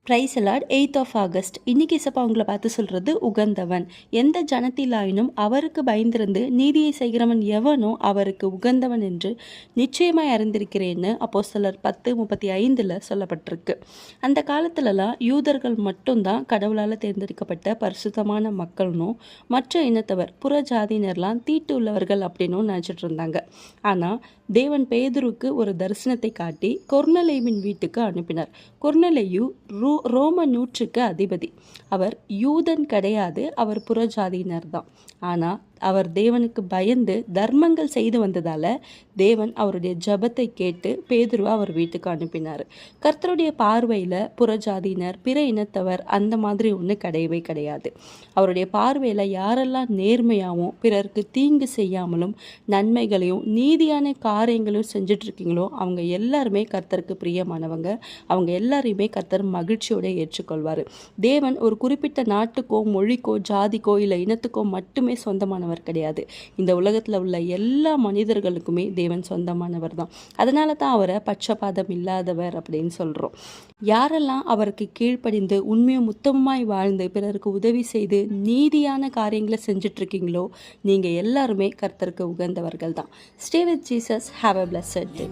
Price allot 8th of August. இன்னைக்கு இசப்பா உங்களை பார்த்து சொல்றது உகந்தவன். எந்த ஜனத்திலாயினும் அவருக்கு பயந்திருந்து நீதியை செய்கிறவன் எவனோ அவருக்கு உகந்தவன் என்று நிச்சயமாய் அறிந்திருக்கிறேன்னு அப்போஸ்தலர் 10:35 சொல்லப்பட்டிருக்கு. அந்த காலத்துலலாம் யூதர்கள் மட்டும்தான் கடவுளால் தேர்ந்தெடுக்கப்பட்ட பரிசுத்தமான மக்கள்னும் மற்ற இனத்தவர் புற ஜாதியினர்லாம் தீட்டு உள்ளவர்கள் அப்படின்னு நினச்சிட்டு இருந்தாங்க. ஆனால் தேவன் பேதுருக்கு ஒரு தரிசனத்தை காட்டி கொர்நேலியுவின் வீட்டுக்கு அனுப்பினார். கொர்நேலியு ரோம நூற்றுக்கு அதிபதி. அவர் யூதன் கிடையாது, அவர் புறஜாதியினர் தான். ஆனால் அவர் தேவனுக்கு பயந்து தர்மங்கள் செய்து வந்ததால தேவன் அவருடைய ஜபத்தை கேட்டு பேதுருவை அவர் வீட்டுக்கு அனுப்பினார். கர்த்தருடைய பார்வையில் புறஜாதியினர் பிற இனத்தவர் அந்த மாதிரி ஒன்று கிடையவே கிடையாது. அவருடைய பார்வையில் யாரெல்லாம் நேர்மையாகவும் பிறருக்கு தீங்கு செய்யாமலும் நன்மைகளையும் நீதியான காரியங்களையும் செஞ்சிட்ருக்கீங்களோ அவங்க எல்லாருமே கர்த்தருக்கு பிரியமானவங்க. அவங்க எல்லாரையுமே கர்த்தர் மகிழ்ச்சியோடு ஏற்றுக்கொள்வார். தேவன் ஒரு குறிப்பிட்ட நாட்டுக்கோ மொழிக்கோ ஜாதிக்கோ இல்லை இனத்துக்கோ மட்டுமே சொந்தமானவர் கிடையாது. இந்த உலகத்தில் உள்ள எல்லா மனிதர்களுக்குமே தேவன் சொந்தமானவர் தான். அதனால தான் அவரை பட்சபாதம் இல்லாதவர் அப்படின்னு சொல்கிறோம். யாரெல்லாம் அவருக்கு கீழ்ப்படிந்து உண்மையும் உத்தமமாய் வாழ்ந்து பிறருக்கு உதவி செய்து நீதியான காரியங்களை செஞ்சிட்ருக்கீங்களோ நீங்கள் எல்லாருமே கர்த்தருக்கு உகந்தவர்கள் தான். Stay with Jesus. Have a blessed day.